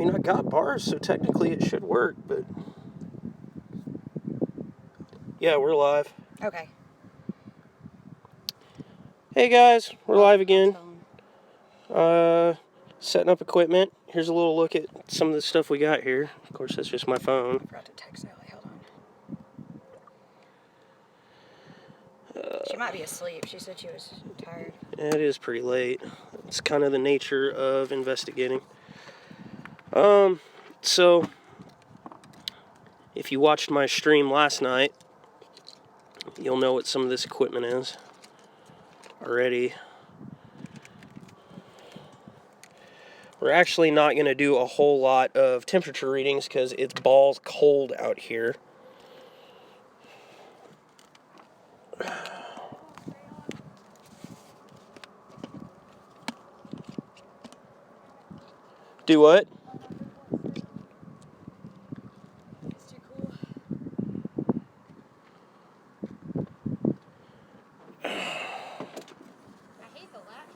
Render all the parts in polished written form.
mean, I got bars, so technically it should work, but... Yeah, we're live. Okay. Hey guys, we're live again. Setting up equipment. Here's a little look at some of the stuff we got here. Of course, that's just my phone. I forgot to text Ellie. Hold on. She might be asleep. She said she was tired. It is pretty late. It's kind of the nature of investigating. So, if you watched my stream last night, you'll know what some of this equipment is already. We're actually not going to do a whole lot of temperature readings because it's balls cold out here. Do what? It's too cool. I hate the latch.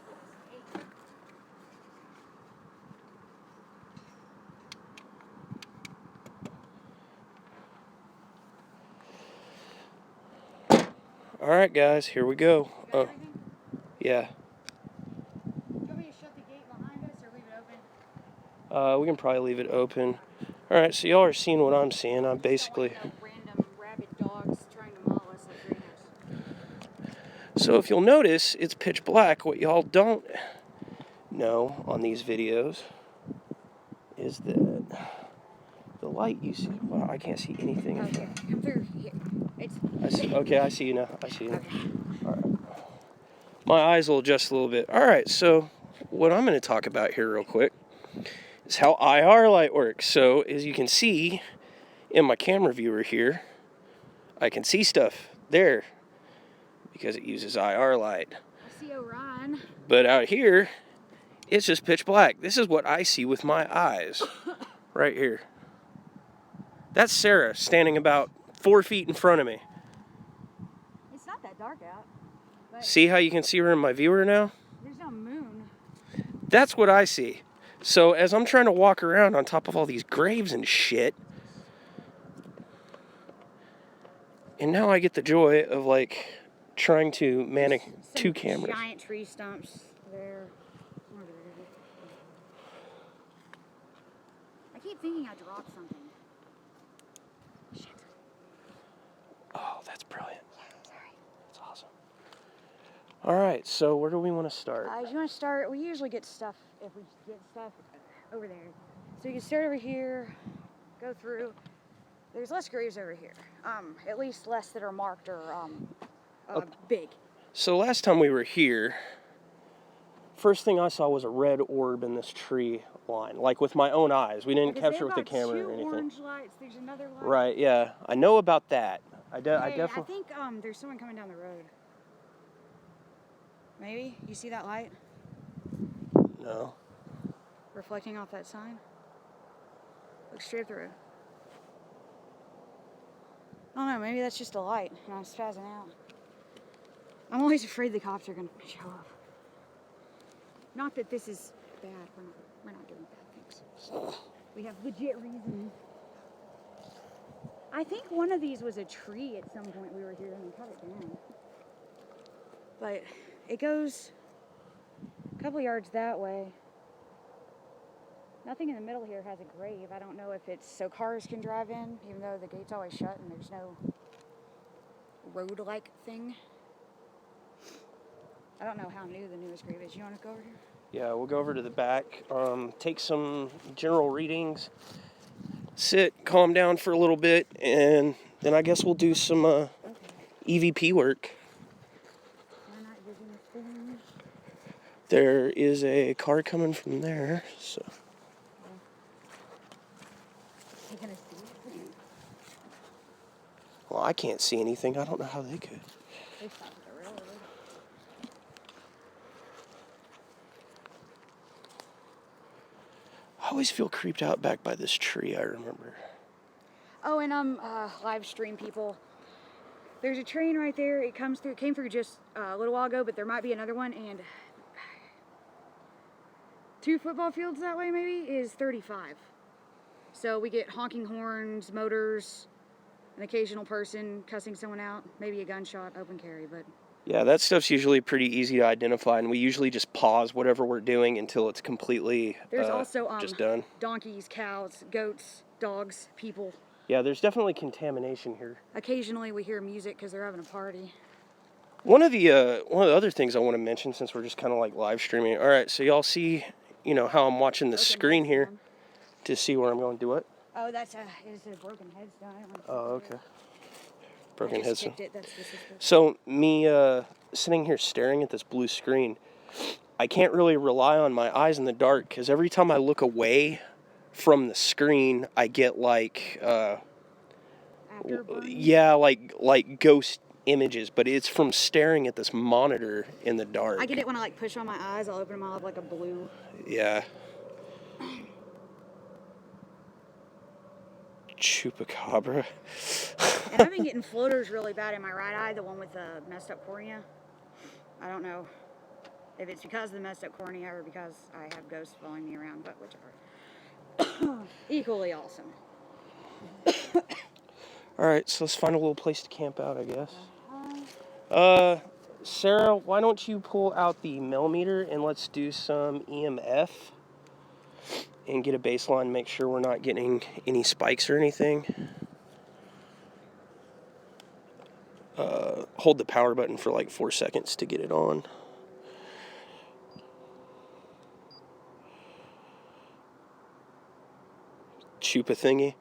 Alright guys, here we go. Yeah. Do you want me to shut the gate behind us or leave it open? We can probably leave it open. Alright, so y'all are seeing what I'm seeing. I'm basically... Random rabid dogs trying to maul us like raiders. So if you'll notice, it's pitch black. What y'all don't know on these videos is that the light you see... Wow, I can't see anything. Okay, come through here. Okay, I see you now. I see you now. Okay. Alright. My eyes will adjust a little bit. Alright, so what I'm going to talk about here real quick is how IR light works. So as you can see in my camera viewer here, I can see stuff there because it uses IR light. I see Orion. But out here, it's just pitch black. This is what I see with my eyes right here. That's Sarah standing about 4 feet in front of me. It's not that dark out. But See how you can see her in my viewer now? there's no moon. That's what I see. So as I'm trying to walk around on top of all these graves and shit, and now I get the joy of like trying to manage two cameras. Giant tree stumps there. I keep thinking I dropped something. Shit. Oh, that's brilliant. Sorry. That's awesome. All right, so where do we want to start? You want to start? We usually get stuff if we get stuff over there. So you can start over here, go through. There's less graves over here. At least less that are marked or big. So last time we were here, first thing I saw was a red orb in this tree line, like with my own eyes. We didn't capture it with the camera or anything. Orange lights. There's another light. Right, yeah. I know about that. I definitely... I think there's someone coming down the road. Maybe? You see that light? No. Reflecting off that sign? Look straight through. I don't know, maybe that's just a light and I'm spazzing out. I'm always afraid the cops are going to show up. Not that this is bad. We're not doing bad things. We have legit reasons. I think one of these was a tree at some point we were here and we cut it down. But it goes a couple yards that way. Nothing in the middle here has a grave. I don't know if it's so cars can drive in, even though the gate's always shut and there's no road-like thing. I don't know how new the newest grave is. You want to go over here? Yeah, we'll go over to the back, take some general readings, sit, calm down for a little bit, and then I guess we'll do some EVP work. There is a car coming from there, so... Well, I can't see anything. I don't know how they could. They stopped at the railroad. I always feel creeped out back by this tree, I remember. Oh, and live stream people. There's a train right there. It came through just a little while ago, but there might be another one. And 2 football fields that way maybe is 35. So we get honking horns, motors, an occasional person cussing someone out, maybe a gunshot, open carry, but... Yeah, that stuff's usually pretty easy to identify, and we usually just pause whatever we're doing until it's completely There's also just done. donkeys, cows, goats, dogs, people. Yeah, there's definitely contamination here. Occasionally we hear music because they're having a party. One of the other things I want to mention, since we're just kind of like live streaming. All right, so y'all see, how I'm watching the screen here to see where I'm going to do it. Oh, it's a broken headstone. Oh, okay. Broken headstone. That's So me sitting here staring at this blue screen, I can't really rely on my eyes in the dark because every time I look away from the screen, I get like like ghost images, but it's from staring at this monitor in the dark. I get it when I like push on my eyes. I'll open them all up like a blue. Yeah. Chupacabra. And I've been getting floaters really bad in my right eye, the one with the messed up cornea. I don't know if it's because of the messed up cornea or because I have ghosts following me around, but whichever. Equally awesome. Alright, so let's find a little place to camp out, I guess. Sarah, why don't you pull out the millimeter and let's do some EMF and get a baseline, make sure we're not getting any spikes or anything. Hold the power button for like 4 seconds to get it on. Chupa thingy.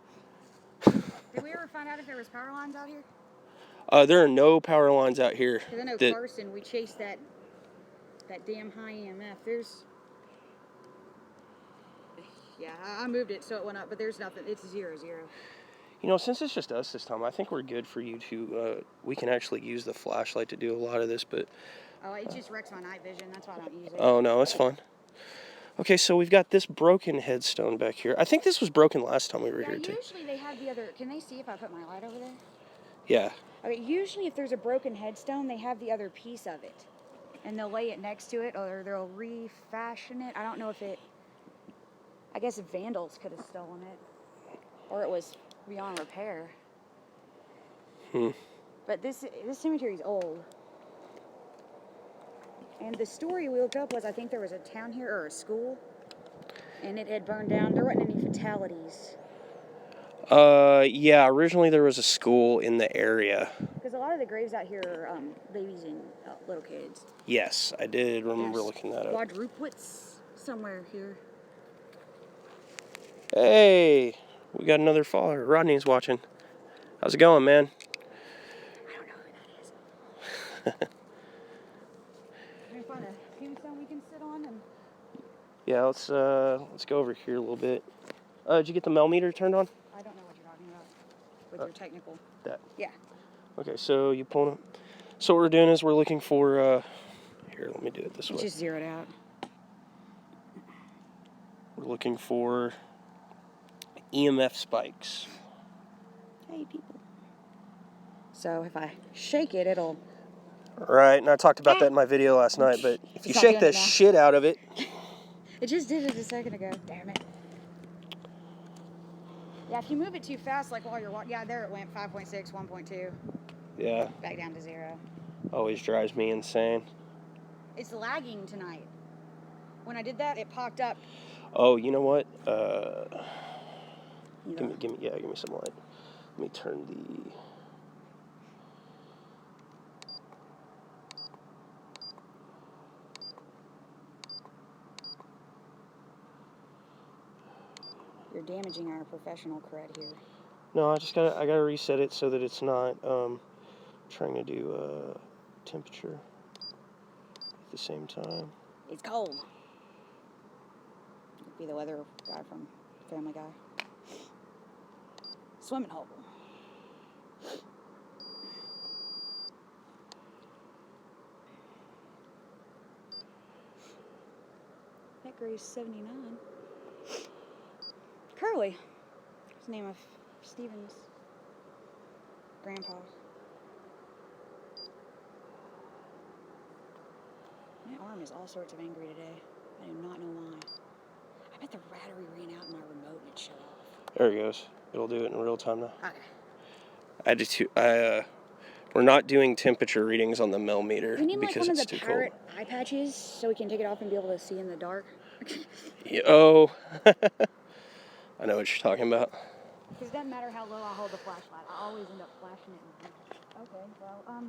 Did we ever find out if there was power lines out here? There are no power lines out here. Because I know Carson, we chased that damn high EMF. Yeah, I moved it so it went up, but there's nothing. It's 0, 0. Since it's just us this time, I think we're good for you to, we can actually use the flashlight to do a lot of this, but... Oh, it just wrecks my night vision. That's why I don't use it. Oh, no, it's fine. Okay, so we've got this broken headstone back here. I think this was broken last time we were here, too. Usually they have the other... Can they see if I put my light over there? Yeah. Okay, usually if there's a broken headstone, they have the other piece of it. And they'll lay it next to it, or they'll refashion it. I don't know if it... I guess vandals could have stolen it. Or it was beyond repair. But this cemetery is old. And the story we looked up was I think there was a town here, or a school, and it had burned down. There weren't any fatalities. Yeah, originally there was a school in the area. Because a lot of the graves out here are babies and little kids. Yes, I did remember looking that up. Quadruplets somewhere here. Hey, we got another follower. Rodney's watching. How's it going, man? I don't know who that is. Can we find a tombstone we can sit on? Yeah, let's go over here a little bit. Did you get the millimeter turned on? I don't know what you're talking about with your technical. That. Yeah. Okay, so you pull it. So what we're doing is we're looking for. Here, let me do it this way. It's just zeroed out. We're looking for EMF spikes. Hey, people. So if I shake it, it'll... Right, and I talked about that in my video last night, but if you shake the shit out of it... It just did it a second ago. Damn it. Yeah, if you move it too fast, like while you're walking... Yeah, there it went. 5.6, 1.2. Yeah. Back down to 0. Always drives me insane. It's lagging tonight. When I did that, it popped up. Oh, you know what? Give me some light. Let me turn the... You're damaging our professional cred here. No, I gotta reset it so that it's not trying to do temperature at the same time. It's cold. Be the weather guy from Family Guy. Swimming hole. That gray's 79. Curly. It's the name of Steven's grandpa. My arm is all sorts of angry today. I do not know why. I bet the battery ran out in my remote and it shut off. There it goes. It'll do it in real time now. Okay. We're not doing temperature readings on the millimeter We need like because one of it's the too cold. parrot eye patches so we can take it off and be able to see in the dark. Yeah, oh, I know what you're talking about. Because it doesn't matter how low I hold the flashlight, I always end up flashing it in blue. Okay, well,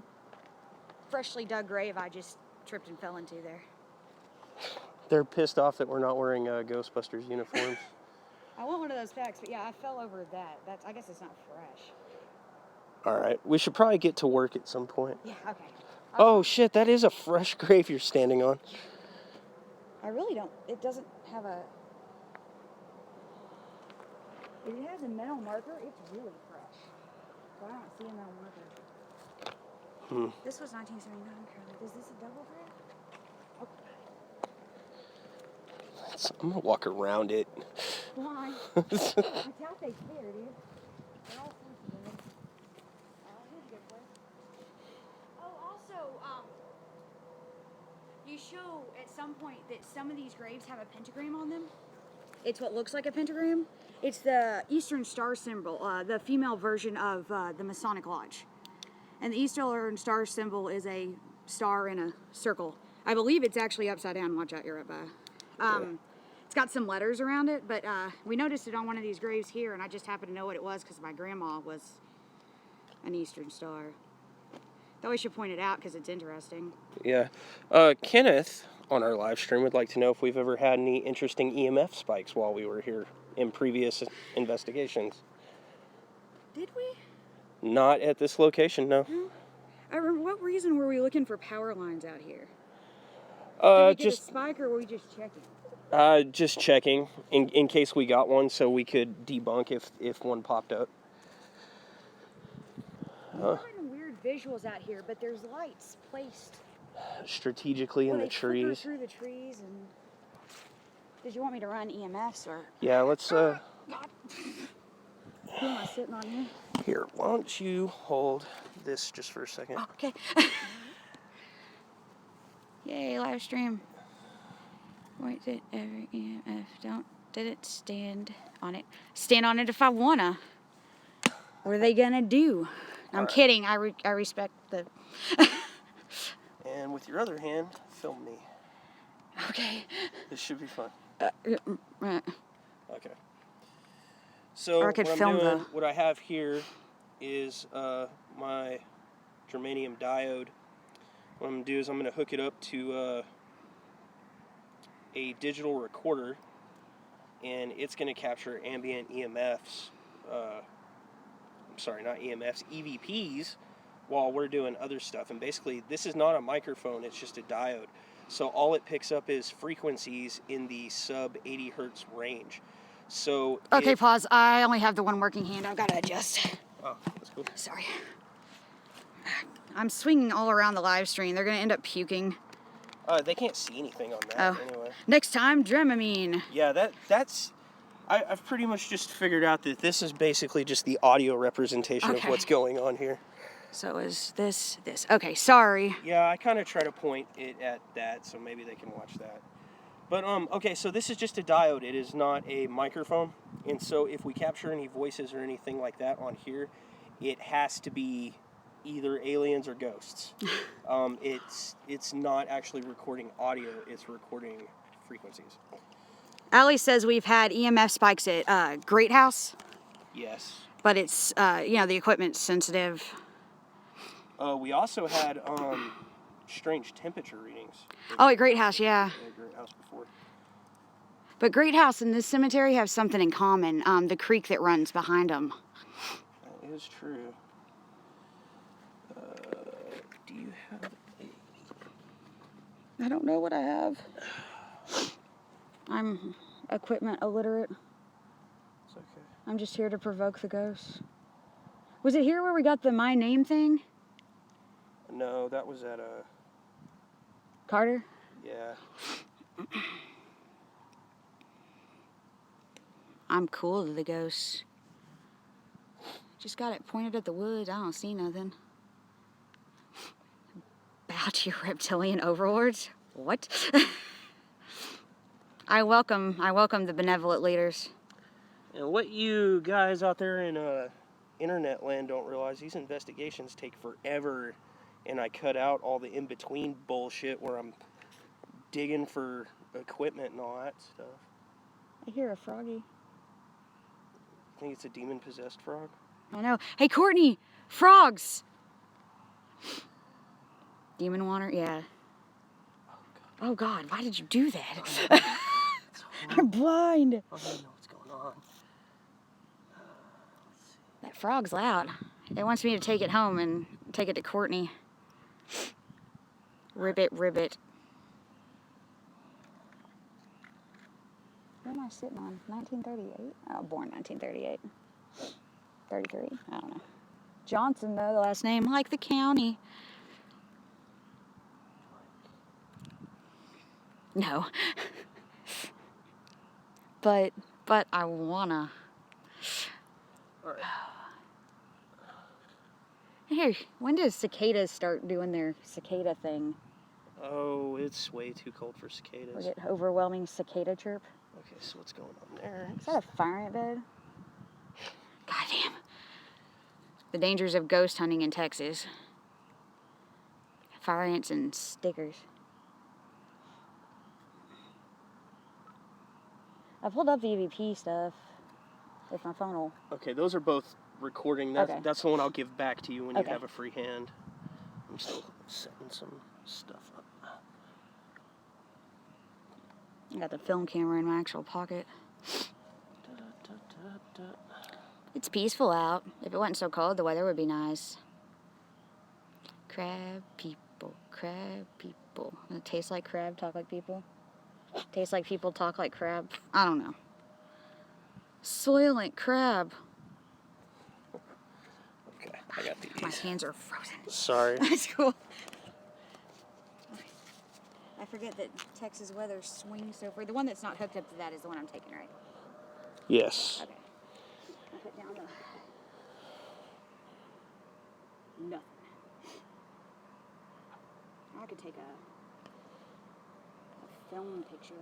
freshly dug grave I just tripped and fell into there. They're pissed off that we're not wearing Ghostbusters uniforms. I want one of those packs, but yeah, I fell over that. I guess it's not fresh. All right, we should probably get to work at some point. Yeah, okay. Oh shit, that is a fresh grave you're standing on. I really don't, it doesn't have a, if it has a metal marker, it's really fresh. So I don't see a metal marker. This was 1979, Carly. Is this a double grave? Okay. I'm gonna walk around it. Why? I doubt they care, dude. They're all sensitive. Here's a good place. Oh, also, you show at some point that some of these graves have a pentagram on them. It's what looks like a pentagram. It's the Eastern Star symbol, the female version of the Masonic Lodge. And the Eastern Star symbol is a star in a circle. I believe it's actually upside down. Watch out, you're right by. It's got some letters around it, but we noticed it on one of these graves here, and I just happened to know what it was because my grandma was an Eastern Star. Thought we should point it out because it's interesting. Yeah. Kenneth on our live stream would like to know if we've ever had any interesting EMF spikes while we were here in previous investigations. Did we? Not at this location, no. I remember, what reason were we looking for power lines out here? Did we get a spike or were we just checking? Just checking in case we got one so we could debunk if one popped up. We're having weird visuals out here, but there's lights placed strategically in the trees. Through the trees. And did you want me to run EMFs or? Yeah, let's. God. Who am I sitting on here? Here, why don't you hold this just for a second? Oh, okay. Yay, live stream. Wait, did every EMF didn't stand on it. Stand on it if I wanna. What are they gonna do? I'm kidding. I respect the. And with your other hand, film me. Okay. This should be fun. Right. Okay. So or I could film what I have here is my germanium diode. What I'm gonna do is I'm gonna hook it up to a digital recorder, and it's gonna capture ambient EMFs. I'm sorry, not EMFs, EVPs, while we're doing other stuff. And basically, this is not a microphone; it's just a diode. So all it picks up is frequencies in the sub 80 hertz range. So okay, pause. I only have the one working hand. I've got to adjust. Oh, that's cool. Sorry. I'm swinging all around the live stream. They're going to end up puking. They can't see anything on that anyway. Next time, Dramamine. Yeah, that's... I've pretty much just figured out that this is basically just the audio representation of what's going on here. So is this. Okay, sorry. Yeah, I kind of try to point it at that, so maybe they can watch that. But, okay, so this is just a diode. It is not a microphone. And so if we capture any voices or anything like that on here, it has to be either aliens or ghosts. It's not actually recording audio. It's recording frequencies. Allie says we've had EMF spikes at Great House. Yes. But it's, the equipment's sensitive. We also had strange temperature readings. Oh, at Great House, yeah. At Great House before. But Great House and this cemetery have something in common. The creek that runs behind them. That is true. Do you have a... I don't know what I have. I'm equipment illiterate. It's okay. I'm just here to provoke the ghosts. Was it here where we got the my name thing? No, that was at Carter? Yeah. I'm cool to the ghosts. Just got it pointed at the woods. I don't see nothing. Bow to your reptilian overlords? What? I welcome the benevolent leaders. And what you guys out there in internet land don't realize, these investigations take forever, and I cut out all the in-between bullshit where I'm digging for equipment and all that stuff. I hear a froggy. I think it's a demon-possessed frog. I know. Hey, Courtney! Frogs! Demon water? Yeah. Oh, God. Why did you do that? I'm blind. I don't even know what's going on. That frog's loud. It wants me to take it home and take it to Courtney. Ribbit, ribbit. What am I sitting on? 1938? Oh, born 1938. 33? I don't know. Johnson, though, the last name, like the county. No. but I wanna. All right. Here, when does cicadas start doing their cicada thing? Oh, it's way too cold for cicadas. We get overwhelming cicada chirp. Okay, so what's going on there? Is that a fire ant bed? Goddamn. The dangers of ghost hunting in Texas. Fire ants and stickers. I pulled up the EVP stuff. If my phone will. Okay, those are both recording. That's the one I'll give back to you when you have a free hand. I'm still setting some stuff up. I got the film camera in my actual pocket. It's peaceful out. If it wasn't so cold, the weather would be nice. Crab people, crab people. Does it taste like crab, talk like people? Taste like people, talk like crab? I don't know. Soylent crab. Okay, I got these. My hands are frozen. Sorry. That's cool. I forget that Texas weather swings so far. The one that's not hooked up to that is the one I'm taking, right? Yes. Okay. I'll put down the... Nothing. I could take a film picture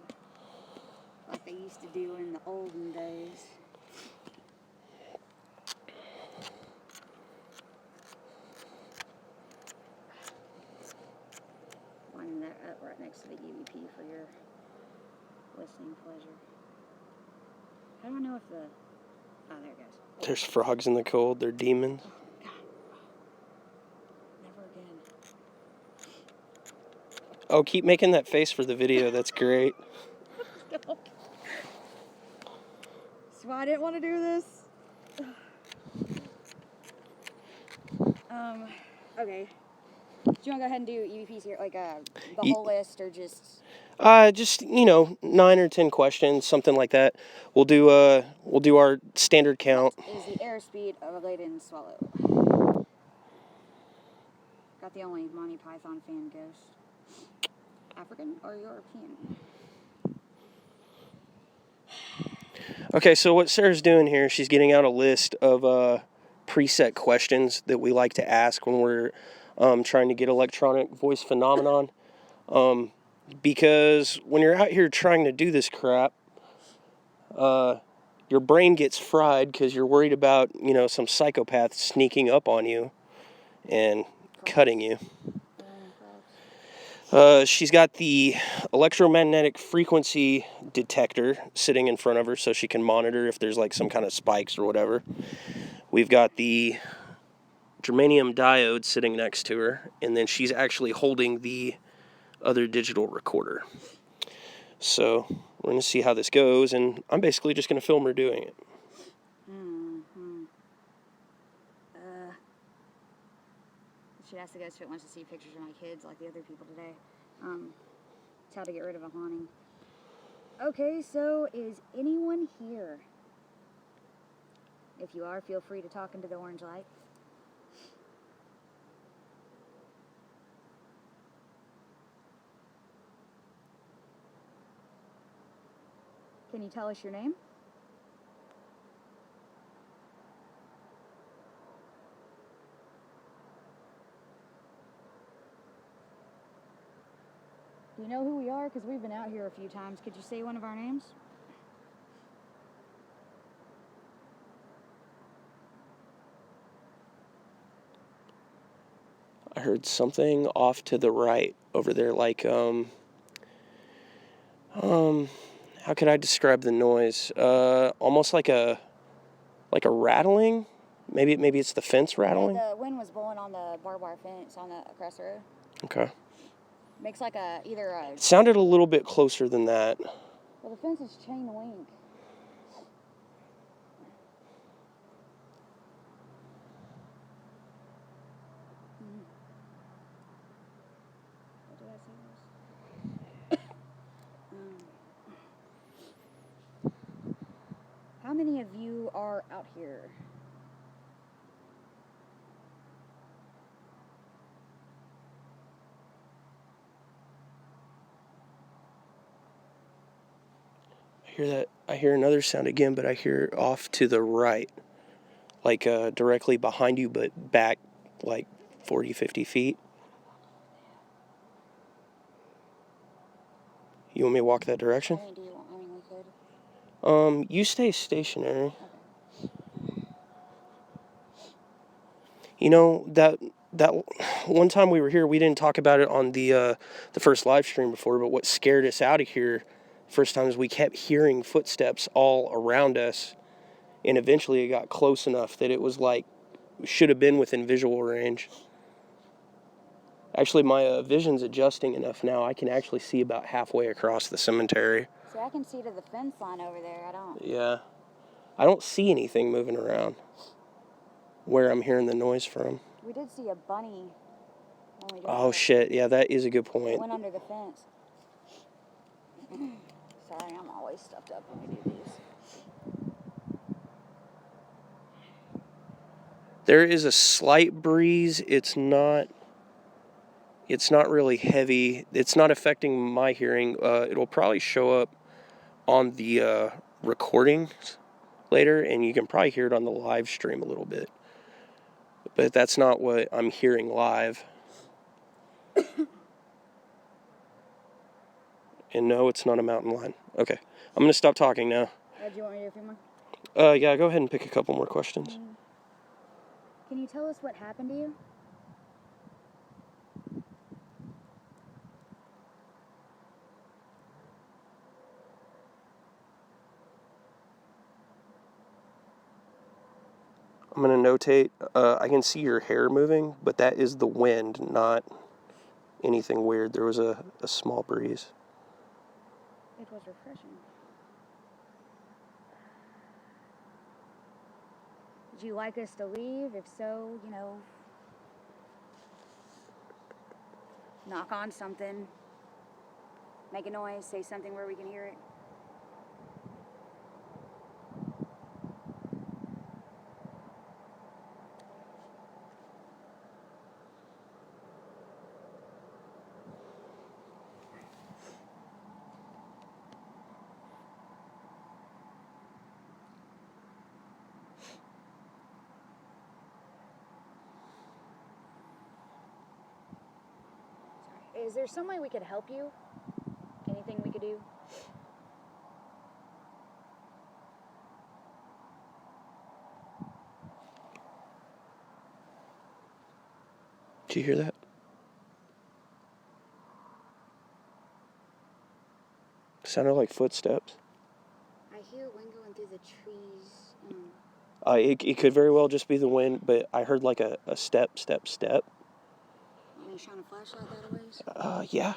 like they used to do in the olden days. Lining that up right next to the EVP for your listening pleasure. How do I know if the... Oh, there it goes. There's frogs in the cold. They're demons. God. Never again. Oh, keep making that face for the video. That's great. That's why I didn't want to do this. Okay. Do you want to go ahead and do EVPs here, like the whole list, or just? Just 9 or 10 questions, something like that. We'll do our standard count. What is the airspeed of a laden swallow? Got the only Monty Python fan ghost. African or European? Okay, so what Sarah's doing here, she's getting out a list of preset questions that we like to ask when we're trying to get electronic voice phenomenon. Because when you're out here trying to do this crap, your brain gets fried because you're worried about, some psychopath sneaking up on you and cutting you. She's got the electromagnetic frequency detector sitting in front of her so she can monitor if there's like some kind of spikes or whatever. We've got the germanium diode sitting next to her, and then she's actually holding the other digital recorder. So we're going to see how this goes, and I'm basically just going to film her doing it. She asked the ghost if it wants to see pictures of my kids like the other people today. It's how to get rid of a haunting. Okay, so is anyone here? If you are, feel free to talk into the orange light. Can you tell us your name? Do you know who we are? Because we've been out here a few times. Could you say one of our names? I heard something off to the right over there, like, how could I describe the noise? Almost like a rattling. Maybe it's the fence rattling. Yeah, the wind was blowing on the barbed wire fence across the road. Okay. Makes like It sounded a little bit closer than that. Well, the fence is chain link. What did I say this? How many of you are out here? I hear another sound again, but I hear it off to the right. Like directly behind you, but back like 40, 50 feet. You want me to walk that direction? I mean, we could. You stay stationary. Okay. You know, that one time we were here, we didn't talk about it on the first live stream before, but what scared us out of here first time is we kept hearing footsteps all around us, and eventually it got close enough that it was like, should have been within visual range. Actually, my vision's adjusting enough now, I can actually see about halfway across the cemetery. See, I can see to the fence line over there. I don't. Yeah. I don't see anything moving around where I'm hearing the noise from. We did see a bunny when we did Oh, that. shit. Yeah, that is a good point. It went under the fence. Sorry, I'm always stuffed up when we do these. There is a slight breeze. It's not really heavy. It's not affecting my hearing. It'll probably show up on the recordings later, and you can probably hear it on the live stream a little bit. But that's not what I'm hearing live. And no, it's not a mountain lion. Okay, I'm going to stop talking now. Do you want me to do a few more? Yeah, go ahead and pick a couple more questions. Can you tell us what happened to you? I'm going to notate, I can see your hair moving, but that is the wind, not anything weird. There was a small breeze. It was refreshing. Would you like us to leave? If so, knock on something, make a noise, say something where we can hear it. Is there some way we could help you? Anything we could do? Did you hear that? Sounded like footsteps. I hear wind going through the trees. It could very well just be the wind, but I heard like a step. Want me to shine a flashlight that a ways? Yeah.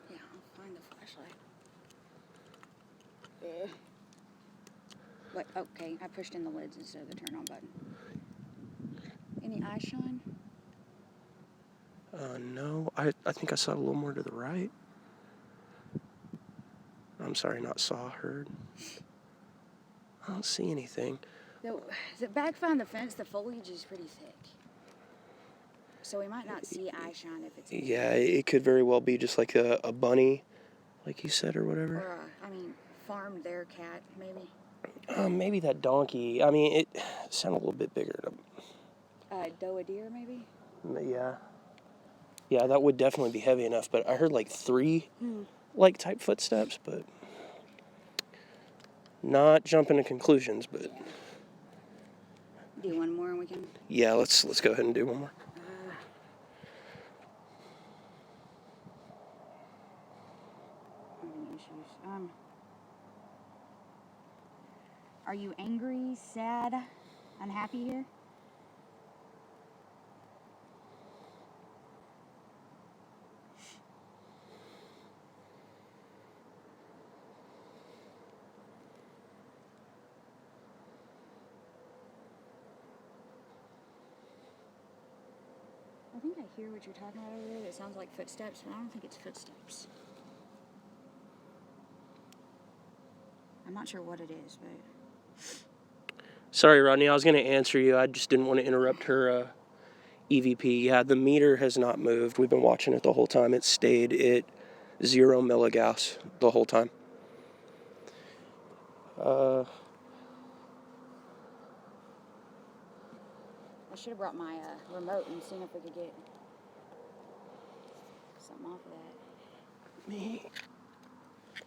Yeah, I'll find the flashlight. Wait, okay, I pushed in the lids instead of the turn on button. Any eye shine? No, I think I saw it a little more to the right. I'm sorry, not saw, heard. I don't see anything. The back behind the fence, the foliage is pretty thick. So we might not see eye shine if it's... Yeah, it could very well be just like a bunny, like you said, or whatever. Or, farmed their cat, maybe. Maybe that donkey. I mean, it sounded a little bit bigger. Doe a deer, maybe? Yeah. Yeah, that would definitely be heavy enough, but I heard like 3 type footsteps, but not jumping to conclusions, but Do one more and we can... Yeah, let's go ahead and do one more. Having issues. Are you angry, sad, unhappy here? I think I hear what you're talking about over there. That sounds like footsteps, but I don't think it's footsteps. I'm not sure what it is, but... Sorry, Rodney, I was going to answer you. I just didn't want to interrupt her EVP. Yeah, the meter has not moved. We've been watching it the whole time. It stayed at 0 milligauss the whole time. I should have brought my remote and seen if we could get something off of that.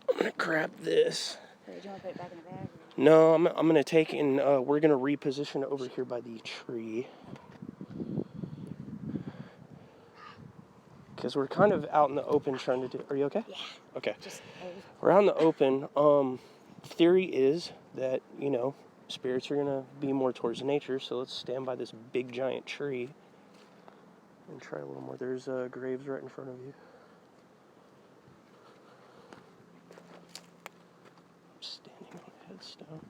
I'm going to grab this. Do you want to put it back in the bag? No, I'm going to take and we're going to reposition it over here by the tree. Because we're kind of out in the open trying to do... Are you okay? Yeah. Okay. Just, we're out in the open. Theory is that, you know, spirits are going to be more towards nature, so let's stand by this big giant tree and try a little more. There's graves right in front of you. I'm standing on a headstone.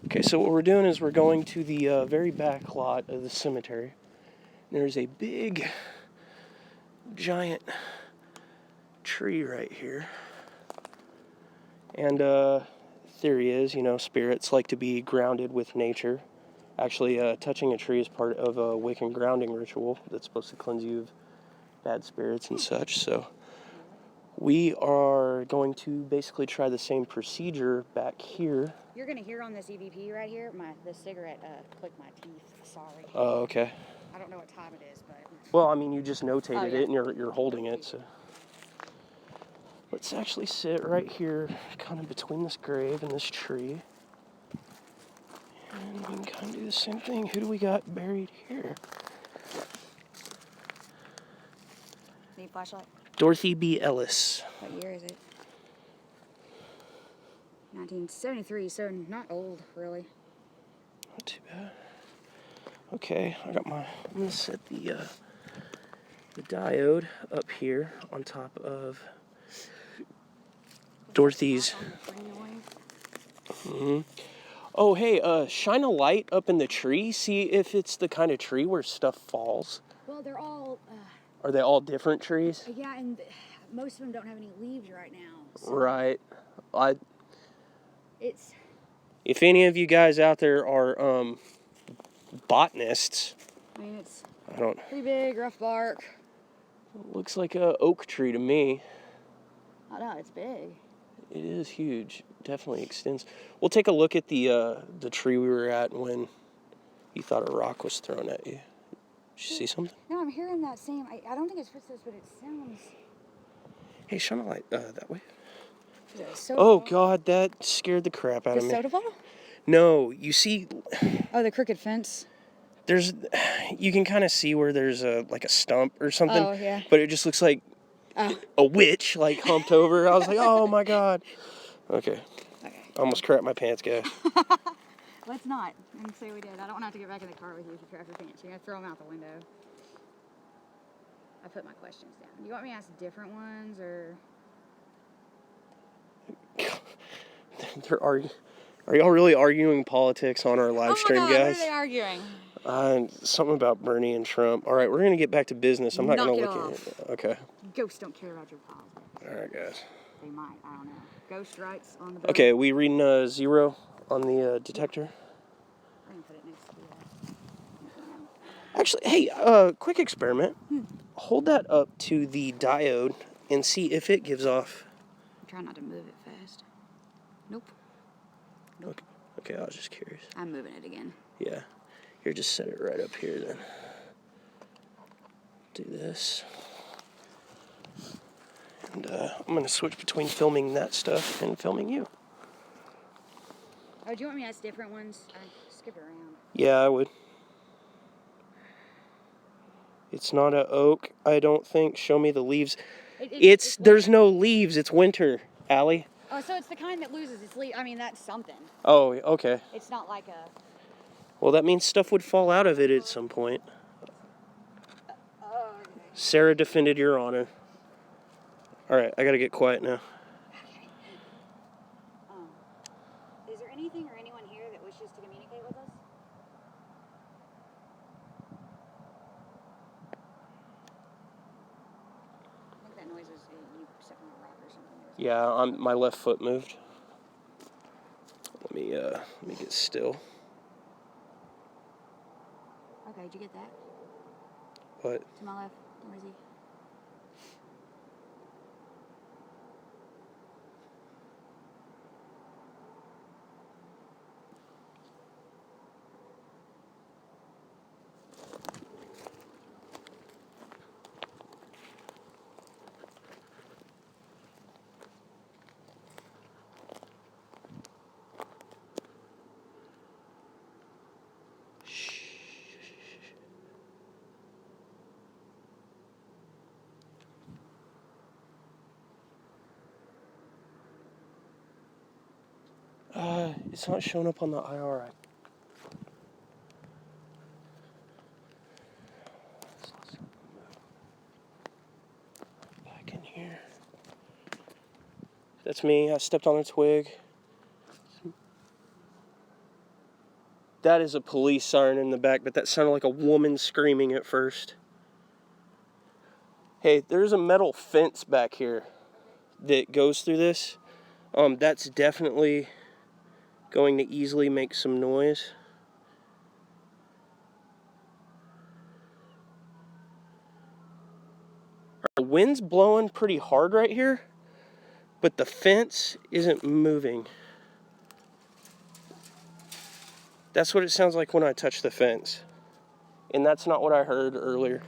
Okay, so what we're doing is we're going to the very back lot of the cemetery. There's a big, giant tree right here. And theory is, you know, spirits like to be grounded with nature. Actually, touching a tree is part of a Wiccan grounding ritual that's supposed to cleanse you of bad spirits and such. So we are going to basically try the same procedure back here. You're going to hear on this EVP right here, the cigarette clicked my teeth. Sorry. Oh, okay. I don't know what time it is, but... Well, I mean, you just notated yeah. it and you're holding it, so... Let's actually sit right here, kind of between this grave and this tree. And we can kind of do the same thing. Who do we got buried here? Need a flashlight? Dorothy B. Ellis. What year is it? 1973, so not old, really. Not too bad. Okay, I'm gonna set the diode up here on top of Dorothy's. Oh, hey, shine a light up in the tree. See if it's the kind of tree where stuff falls. Well, they're all... Are they all different trees? Yeah, and most of them don't have any leaves right now. So Right. it's... If any of you guys out there are botanists, I mean, it's I don't... pretty big, rough bark. Looks like a oak tree to me. I know, it's big. It is huge. Definitely extends. We'll take a look at the tree we were at when you thought a rock was thrown at you. Did you see something? No, I'm hearing that same... I don't think it's footsteps, but it sounds... Hey, shine a light that way. Is it a soda Oh, ball? God, that scared the crap out The of me. soda ball? No, you see... Oh, the crooked fence? You can kind of see where there's a stump or something. Oh, yeah. But it just looks like a witch, humped over. I was like, oh, my God. Okay. I almost crapped my pants, guys. Let's not. And say we did. I don't want to have to get back in the car with you if you crap your pants. You're going to throw them out the window. I put my questions down. You want me to ask different ones, or... Are y'all really arguing politics on our live stream, Oh my God, guys? what are they arguing? Something about Bernie and Trump. All right, we're going to get back to business. I'm not going to look at it. Okay. Ghosts don't care about your politics. All right, guys. They might. I don't know. Ghost writes on the boat. Okay, we reading 0 on the detector? I can put it next to that. Actually, hey, quick experiment. Hold that up to the diode and see if it gives off. I'm trying not to move it fast. Nope. Okay, I was just curious. I'm moving it again. Yeah. Here, just set it right up here then. Do this. And I'm going to switch between filming that stuff and filming you. Oh, do you want me to ask different ones? I skip around. Yeah, I would. It's not a oak, I don't think. Show me the leaves. It's There's no leaves. It's winter, Allie. Oh, so it's the kind that loses its leaf. I mean, that's something. Oh, okay. It's not like a... Well, that means stuff would fall out of it at some point. Oh, okay. Sarah defended your honor. All right, I gotta get quiet now. Okay. Is there anything or anyone here that wishes to communicate with us? I think that noise is you stepping on a rock or something. Yeah, my left foot moved. Let me get still. Okay, did you get that? What? To my left. Where is he? It's not showing up on the IR. Back in here. That's me. I stepped on a twig. That is a police siren in the back, but that sounded like a woman screaming at first. Hey, there's a metal fence back here that goes through this. That's definitely going to easily make some noise. The wind's blowing pretty hard right here, but the fence isn't moving. That's what it sounds like when I touch the fence. And that's not what I heard earlier.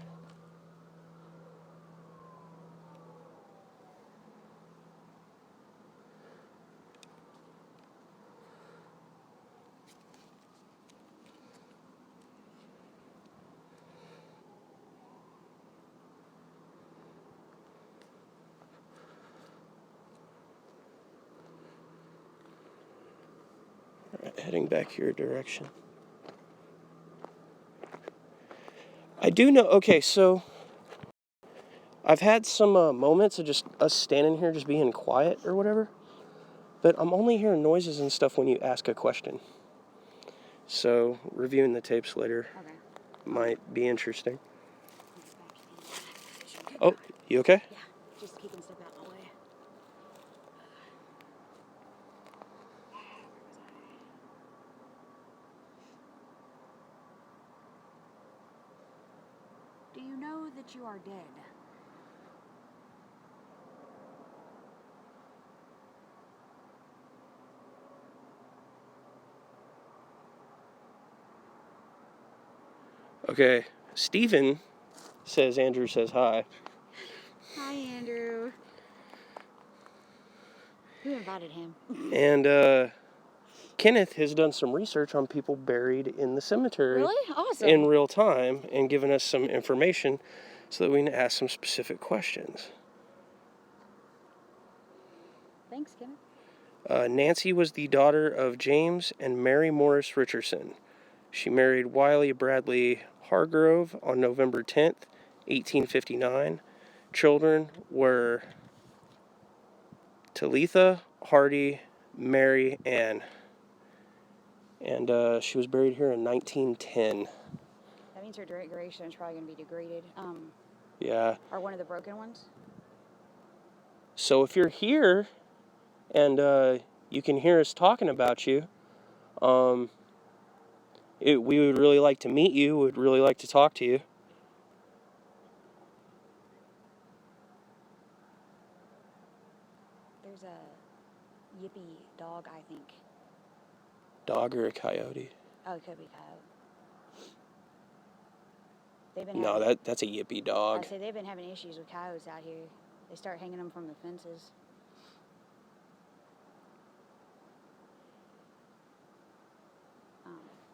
Right, heading back your direction. I do know, okay, so I've had some moments of just us standing here just being quiet or whatever, but I'm only hearing noises and stuff when you ask a question. So reviewing the tapes later might be interesting. Oh, you okay? Yeah, just keeping stuff out of my way. Do you know that you are dead? Okay, Steven says Andrew says hi. Hi, Andrew. Who invited him? And Kenneth has done some research on people buried in the cemetery. Really? Awesome. In real time and given us some information so that we can ask some specific questions. Thanks, Kenneth. Nancy was the daughter of James and Mary Morris Richardson. She married Wiley Bradley Hargrove on November 10th, 1859. Children were Talitha, Hardy, Mary, Ann. And she was buried here in 1910. That means her duration is probably going to be degraded. Yeah. Are one of the broken ones? So if you're here and you can hear us talking about you, we would really like to meet you. We'd really like to talk to you. There's a yippy dog, I think. Dog or a coyote? Oh, it could be coyote. No, that's a yippy dog. I say they've been having issues with coyotes out here. They start hanging them from the fences.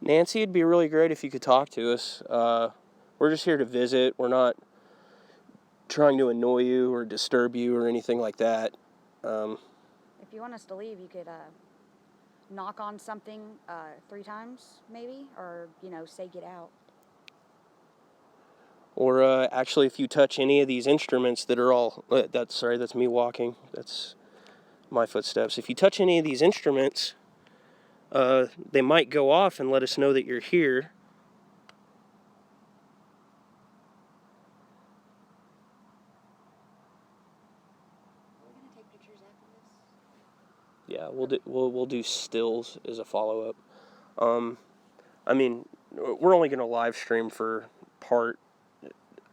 Nancy, it'd be really great if you could talk to us. We're just here to visit. We're not trying to annoy you or disturb you or anything like that. If you want us to leave, you could knock on something 3 times, maybe, or say get out. Or actually, if you touch any of these instruments that are all that's me walking. That's my footsteps. If you touch any of these instruments, they might go off and let us know that you're here. We're gonna take pictures after this. Yeah, we'll do stills as a follow up. I mean, we're only gonna live stream for part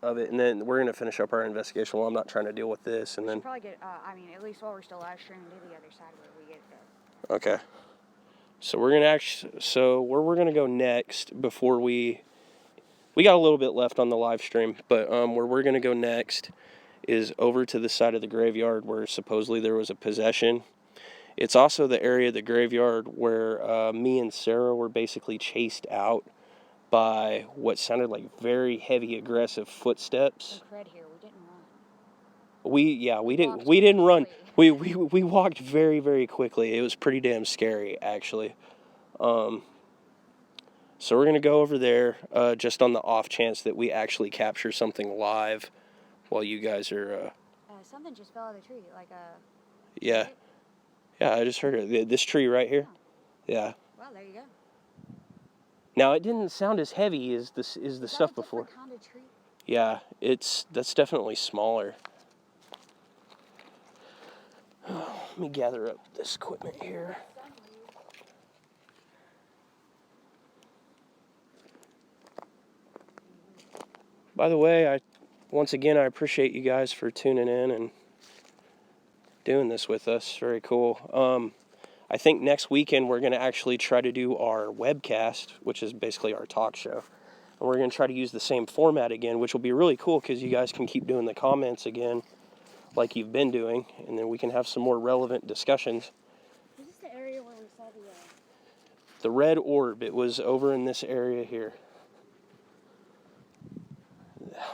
of it, and then we're gonna finish up our investigation. Well, I'm not trying to deal with this, and then probably get. At least while we're still live streaming, do the other side where we get the. Okay. So we're gonna where we're gonna go next before we got a little bit left on the live stream, but where we're gonna go next is over to the side of the graveyard where supposedly there was a possession. It's also the area of the graveyard where me and Sarah were basically chased out by what sounded like very heavy, aggressive footsteps. Red here, we didn't run. We didn't run. We walked very, very quickly. It was pretty damn scary, actually. So we're gonna go over there just on the off chance that we actually capture something live while you guys are. Something just fell out of the tree, like a. Yeah. Yeah, I just heard it. This tree right here. Yeah. Well, there you go. Now it didn't sound as heavy as the stuff before. Kind of tree? Yeah, that's definitely smaller. Let me gather up this equipment here. By the way, once again I appreciate you guys for tuning in and doing this with us. Very cool. I think next weekend we're going to actually try to do our webcast, which is basically our talk show. And we're going to try to use the same format again, which will be really cool because you guys can keep doing the comments again like you've been doing, and then we can have some more relevant discussions. Is this the area where we saw the red orb? It was over in this area here.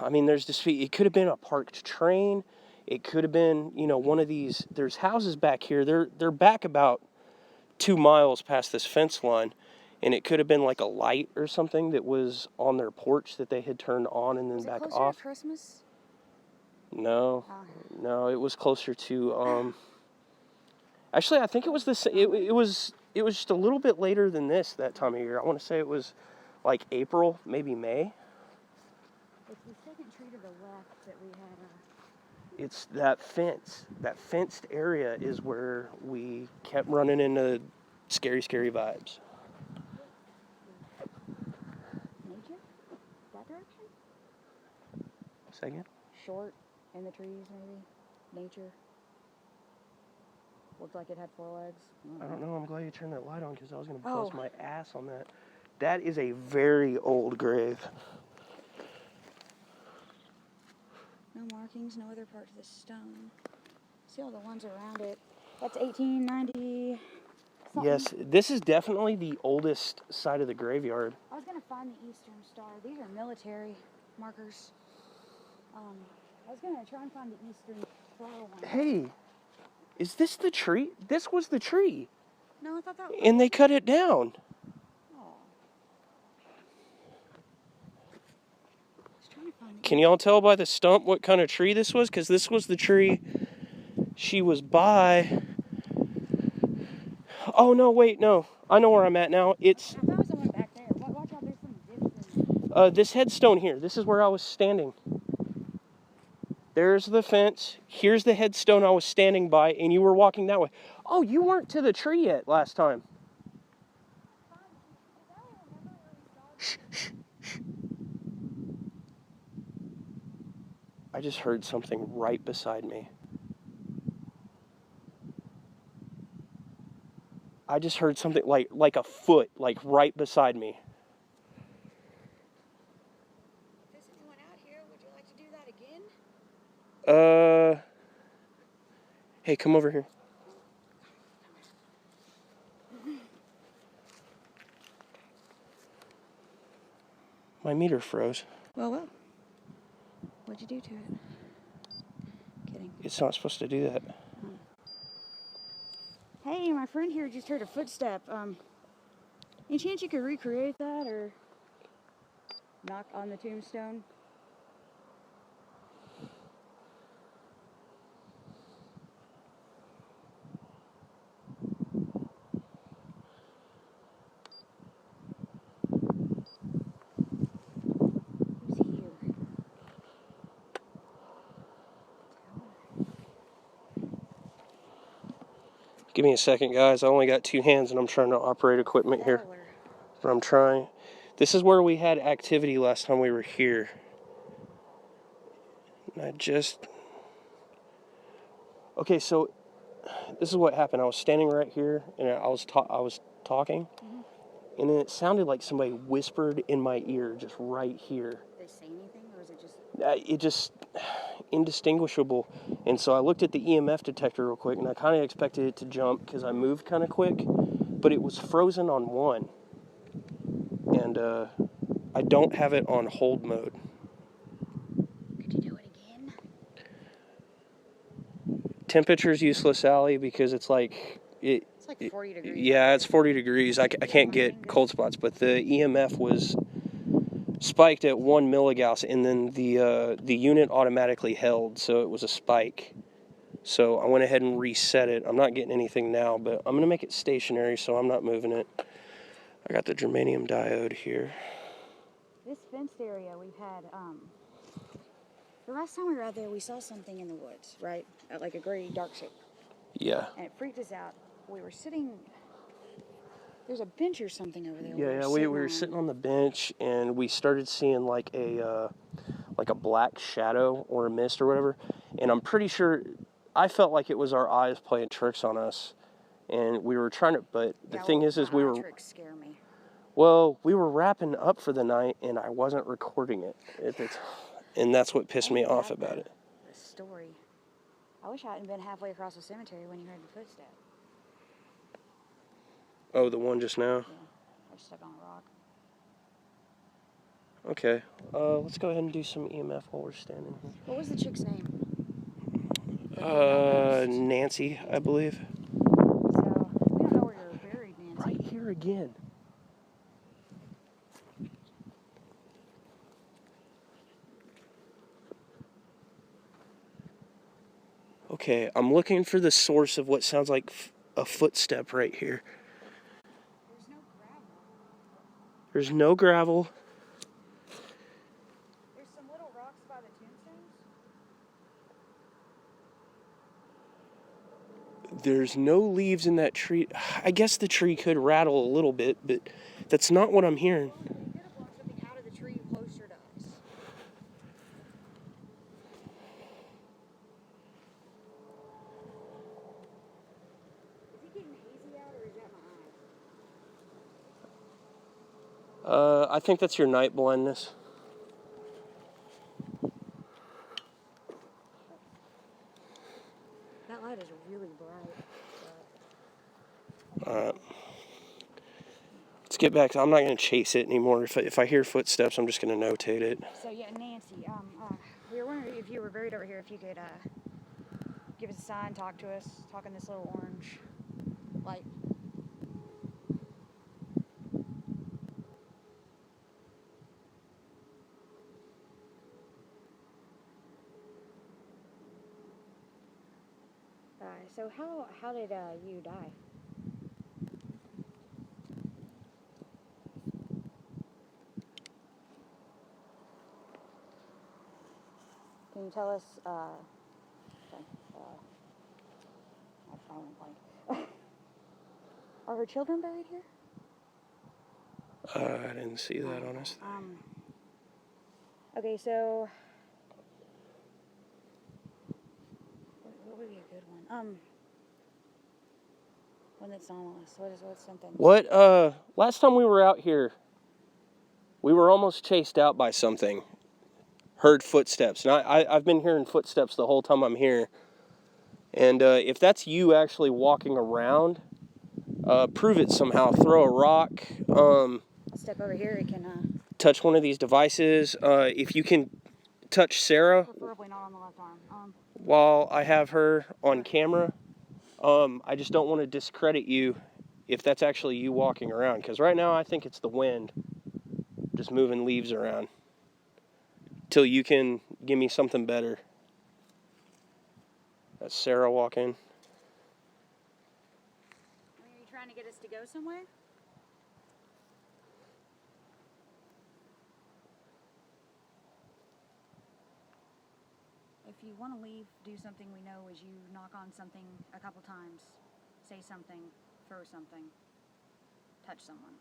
I mean, it could have been a parked train. It could have been, one of these. There's houses back here. They're back about 2 miles past this fence line, and it could have been like a light or something that was on their porch that they had turned on and then back off. Was it closer to Christmas? No, no, it was closer to. Actually, I think it was this. It was just a little bit later than this that time of year. I want to say it was like April, maybe May. It's the second tree to the left that we had. It's that fence. That fenced area is where we kept running into scary, scary vibes. Nature? That direction? Say again? Short in the trees, maybe. Nature. Looked like it had 4 legs. I don't know. I'm glad you turned that light on because I was going to bust my ass on that. That is a very old grave. No markings, no other parts of the stone. See all the ones around it. That's 1890. Something. Yes, this is definitely the oldest side of the graveyard. I was going to find the Eastern Star. These are military markers. I was going to try and find the Eastern Star one. Hey, is this the tree? This was the tree. No, I thought that was... And they cut it down. Can y'all tell by the stump what kind of tree this was? Because this was the tree she was by. Oh, no, wait, no. I know where I'm at now. It's... I thought it was the one back there. Watch out, there's some dips in this headstone here. This is where I was standing. There's the fence. Here's the headstone I was standing by, and you were walking that way. Oh, you weren't to the tree yet last time. Shh, shh, shh. I just heard something right beside me. I just heard something like a foot, like right beside me. If there's anyone out here, would you like to do that again? Hey, come over here. My meter froze. Well. What'd you do to it? Kidding. It's not supposed to do that. Hey, my friend here just heard a footstep. Any chance you could recreate that or knock on the tombstone? Who's here? Give me a second, guys. I only got 2 hands and I'm trying to operate equipment here. But I'm trying. This is where we had activity last time we were here. And okay, so this is what happened. I was standing right here and I was talking. Mm-hmm. And then it sounded like somebody whispered in my ear just right here. Did they say anything or was it just... It just indistinguishable. And so I looked at the EMF detector real quick and I kind of expected it to jump because I moved kind of quick, but it was frozen on 1. And I don't have it on hold mode. Could you do it again? Temperature's useless, Allie, because it's like... It's like 40 degrees. Yeah, it's 40 degrees. I can't get cold spots, but the EMF was spiked at 1 milligauss, and then the unit automatically held, so it was a spike. So I went ahead and reset it. I'm not getting anything now, but I'm going to make it stationary, so I'm not moving it. I got the germanium diode here. This fenced area we've had, the last time we were out there, we saw something in the woods, right? Like a gray dark shape. Yeah. And it freaked us out. We were sitting... There's a bench or something over there. Yeah, we were sitting on the bench, and we started seeing like a black shadow or a mist or whatever. And I'm pretty sure, I felt like it was our eyes playing tricks on us, and we were trying to. But the thing is we were. Tricks scare me. Well, we were wrapping up for the night, and I wasn't recording it at the time, and that's what pissed me off about it. The story. I wish I hadn't been halfway across the cemetery when you heard the footstep. Oh, the one just now? Yeah, I stuck on a rock. Okay, let's go ahead and do some EMF while we're standing here. What was the chick's name? Nancy, I believe. So, we don't know where you're buried, Nancy. Right here again. Okay, I'm looking for the source of what sounds like a footstep right here. There's no gravel. There's some little rocks by the tombstones. There's no leaves in that tree. I guess the tree could rattle a little bit, but that's not what I'm hearing. You could have blocked something out of the tree closer to us. Is it getting hazy out, or is that my eye? I think that's your night blindness. That light is really bright. Alright. Let's get back to, I'm not going to chase it anymore. If I hear footsteps, I'm just going to notate it. So yeah, Nancy, we were wondering if you were buried over here, if you could give us a sign, talk to us, talk in this little orange light. So how did you die? Can you tell us? Okay, I went blank. Are her children buried here? I didn't see that, honestly. Okay, so what would be a good one? One that's anomalous. What's something? What? Last time we were out here, we were almost chased out by something. Heard footsteps, and I've been hearing footsteps the whole time I'm here. And if that's you actually walking around, prove it somehow. Throw a rock. I'll step over here. It can. touch one of these devices. If you can touch Sarah Preferably not on the left arm. while I have her on camera. I just don't want to discredit you if that's actually you walking around, because right now I think it's the wind just moving leaves around till you can give me something better. That's Sarah walking. I mean, are you trying to get us to go somewhere? If you want to leave, do something we know is you knock on something a couple times, say something, throw something, touch someone.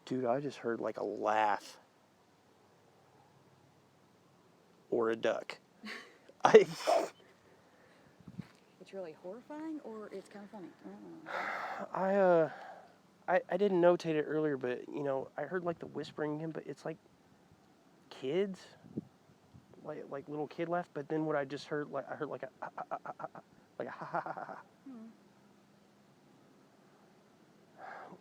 Dude, I just heard like a laugh. Or a duck. It's really horrifying, or it's kind of funny. I don't know. I didn't notate it earlier, but you know, I heard like the whispering again, but it's like kids, like little kid laugh. But then what I just heard, like I heard like a like a ha ha ha ha.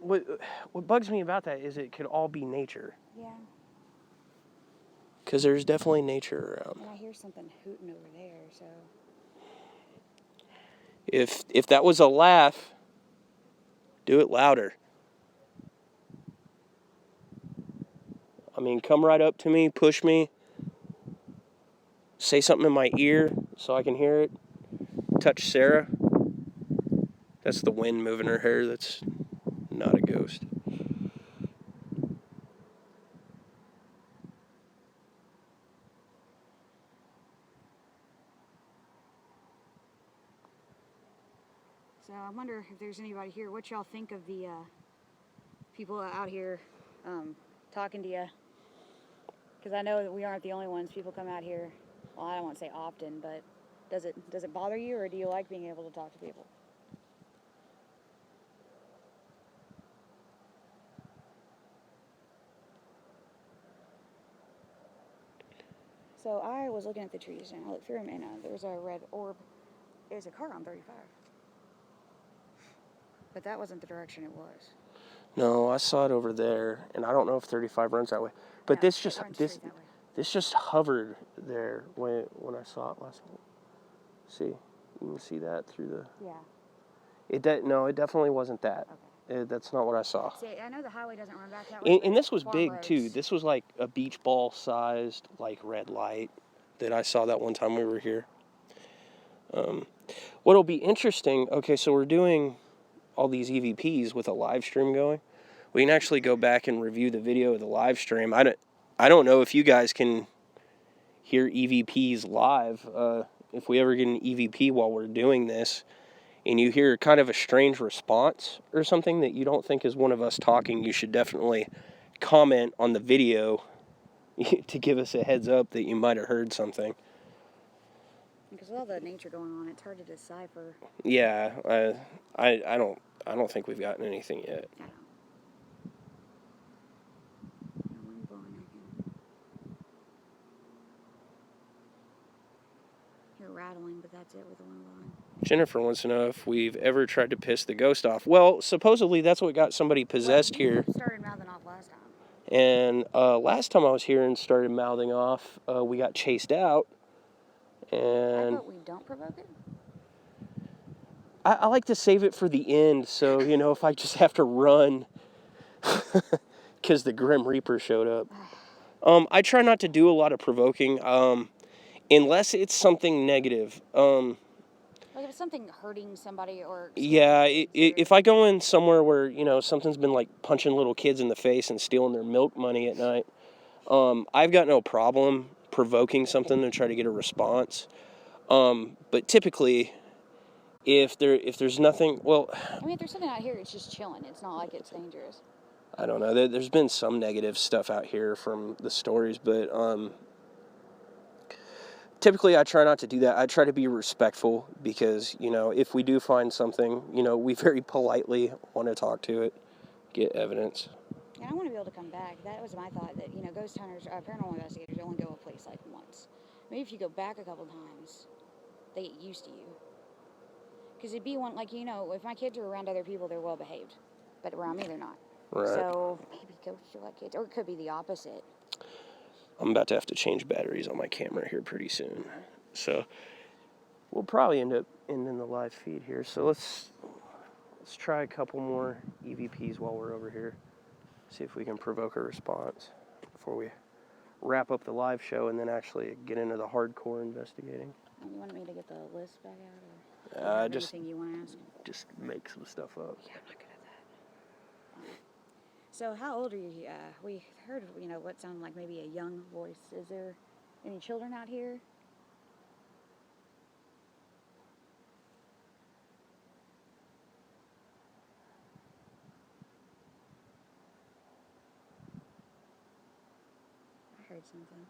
What bugs me about that is it could all be nature. Yeah. Because there's definitely nature around. And I hear something hooting over there, so. If that was a laugh, do it louder. I mean, come right up to me, push me, say something in my ear so I can hear it. Touch Sarah. That's the wind moving her hair. That's not a ghost. So I wonder if there's anybody here. What y'all think of the people out here talking to you? Because I know that we aren't the only ones. People come out here. Well, I don't want to say often, but does it bother you, or do you like being able to talk to people? So I was looking at the trees and I looked through them, and there's a red orb. There's a car on 35. But that wasn't the direction it was. No, I saw it over there, and I don't know if 35 runs that way. But No, this it just runs straight that way. this just hovered there when I saw it last night. See, you can see that through the. Yeah. No, it definitely wasn't that. Okay. That's not what I saw. See, I know the highway doesn't run back that way. And this was farm big roads. too. This was like a beach ball sized like red light that I saw that one time we were here. What'll be interesting? Okay, so we're doing all these EVPs with a live stream going. We can actually go back and review the video of the live stream. I don't know if you guys can hear EVPs live. If we ever get an EVP while we're doing this, and you hear kind of a strange response or something that you don't think is one of us talking, you should definitely comment on the video to give us a heads up that you might have heard something. Because with all the nature going on, it's hard to decipher. Yeah, I don't think we've gotten anything yet. I don't. No wind blowing, I can hear rattling, but that's it with the wind blowing. Jennifer wants to know if we've ever tried to piss the ghost off. Well, supposedly that's what got somebody possessed here. You started mouthing off last time. And last time I was here and started mouthing off, we got chased out. And I hope we don't provoke it. I like to save it for the end, so, you know, if I just have to run because the Grim Reaper showed up. I try not to do a lot of provoking, unless it's something negative. Like if it's something hurting somebody or... Yeah, if I go in somewhere where, you know, something's been like punching little kids in the face and stealing their milk money at night, I've got no problem provoking something to try to get a response. But typically, if there's nothing, well... I mean, if there's something out here, it's just chilling. It's not like it's dangerous. I don't know. There's been some negative stuff out here from the stories, but typically I try not to do that. I try to be respectful because, you know, if we do find something, you know, we very politely want to talk to it, get evidence. And I want to be able to come back. That was my thought, that, you know, ghost hunters, paranormal investigators only go a place like once. Maybe if you go back a couple times, they get used to you. Because it'd be one, like, you know, if my kids are around other people, they're well behaved. But around me, they're not. Right. So maybe go to like kids. Or it could be the opposite. I'm about to have to change batteries on my camera here pretty soon. So we'll probably end up ending the live feed here. So let's try a couple more EVPs while we're over here. See if we can provoke a response before we wrap up the live show and then actually get into the hardcore investigating. You want me to get the list back out? Or anything you want to ask? Just make some stuff up. Yeah, I'm not good at that. So how old are you? We heard, you know, what sounded like maybe a young voice. Is there any children out here? I heard something.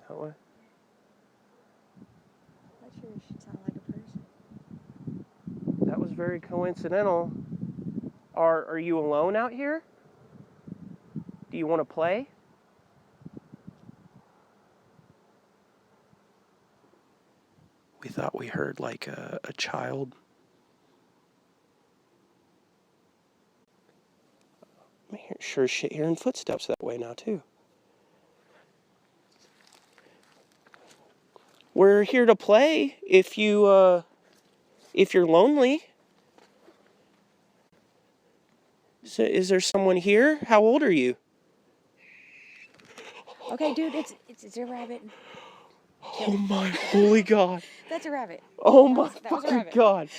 That way? That sure should sound like a person. That was very coincidental. Are you alone out here? Do you want to play? We thought we heard like a child. I'm sure as shit hearing footsteps that way now too. We're here to play if you're lonely. So is there someone here? How old are you? Okay, dude, it's a rabbit. Oh my holy God. That's a rabbit. Oh my that was a fucking rabbit. God.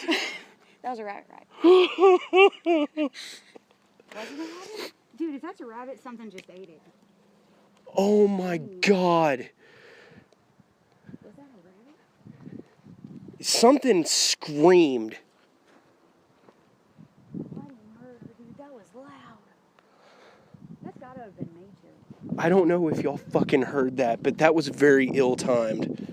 That was a rabbit, right? Was it a rabbit? Dude, if that's a rabbit, something just ate it. Oh my God. Was that a rabbit? Something screamed. Bloody murder, dude, that was loud. That's gotta have been nature. I don't know if y'all fucking heard that, but that was very ill-timed.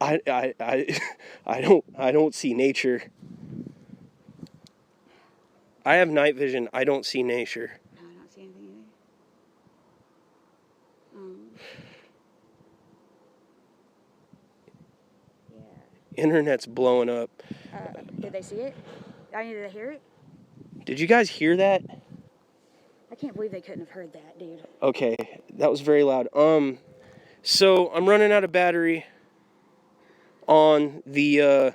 I don't see nature. I have night vision. I don't see nature. No, I don't see anything either. Yeah. Internet's blowing up. Did they see it? Did they hear it? Did you guys hear that? I can't believe they couldn't have heard that, dude. Okay, that was very loud. So I'm running out of battery on the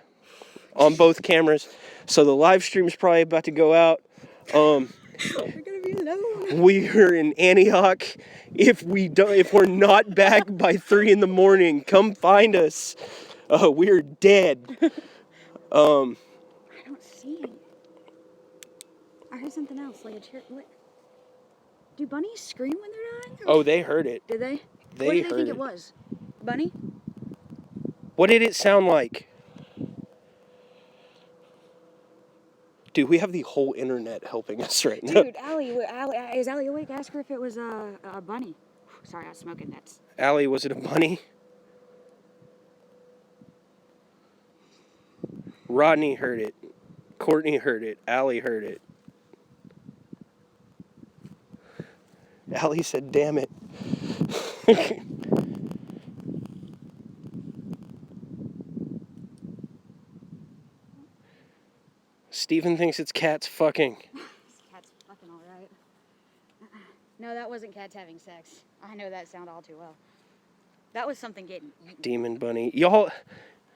on both cameras, so the live stream is probably about to go out. We're gonna be alone. We're in Antioch. If we're not back by 3 a.m, come find us. We're dead. I don't see it. I heard something else, like a chair. What? Do bunnies scream when they're dying? Oh, they heard it. Did they? What did they think it was? Bunny? What did it sound like? Dude, we have the whole internet helping us right now. Dude, Allie, is Allie awake? Ask her if it was a bunny. Sorry, I was smoking nuts. Allie, was it a bunny? Rodney heard it. Courtney heard it. Allie heard it. Allie said, damn it. Steven thinks it's cats fucking. Cats fucking alright. No, that wasn't cats having sex. I know that sound all too well. That was something getting eaten. Demon bunny. Y'all,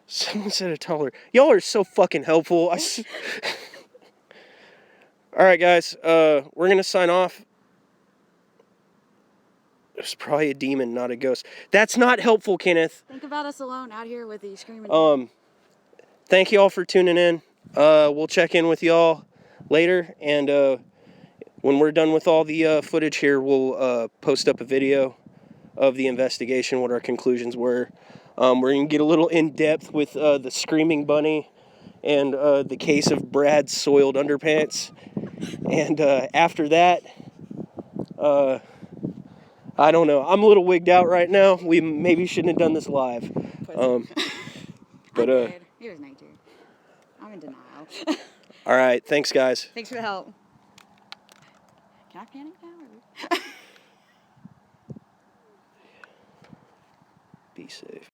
someone said it taller. Y'all are so fucking helpful. Alright, guys. We're going to sign off. It was probably a demon, not a ghost. That's not helpful, Kenneth. Think about us alone out here with these screaming. Thank you all for tuning in. We'll check in with y'all later, and when we're done with all the footage here, we'll post up a video of the investigation, what our conclusions were. We're going to get a little in-depth with the screaming bunny and the case of Brad's soiled underpants. And after that, I don't know. I'm a little wigged out right now. We maybe shouldn't have done this live. But it was nature. I'm in denial. all right. Thanks, guys. Thanks for the help. Can I panic now? Or... Be safe.